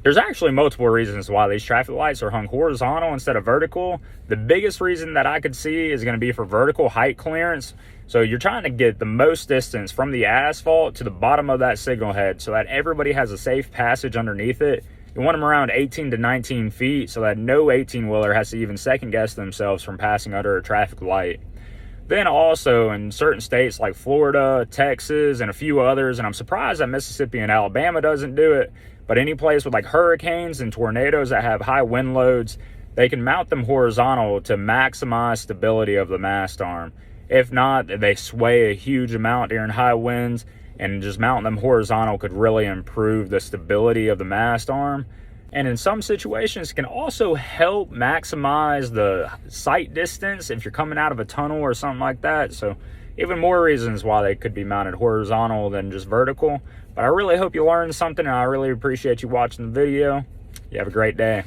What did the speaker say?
There's actually multiple reasons why these traffic lights are hung horizontal instead of vertical. The biggest reason that I could see is going to be for vertical height clearance. So you're trying to get the most distance from the asphalt to the bottom of that signal head so that everybody has a safe passage underneath it. You want them around 18 to 19 feet so that no 18-wheeler has to even second guess themselves from passing under a traffic light. Then also in certain states like Florida, Texas, and a few others, and I'm surprised that Mississippi and Alabama doesn't do it, but any place with like hurricanes and tornadoes that have high wind loads, they can mount them horizontal to maximize stability of the mast arm. If not, they sway a huge amount during high winds, and just mounting them horizontal could really improve the stability of the mast arm. And in some situations can also help maximize the sight distance if you're coming out of a tunnel or something like that. So even more reasons why they could be mounted horizontal than just vertical. But I really hope you learned something, and I really appreciate you watching the video. You have a great day.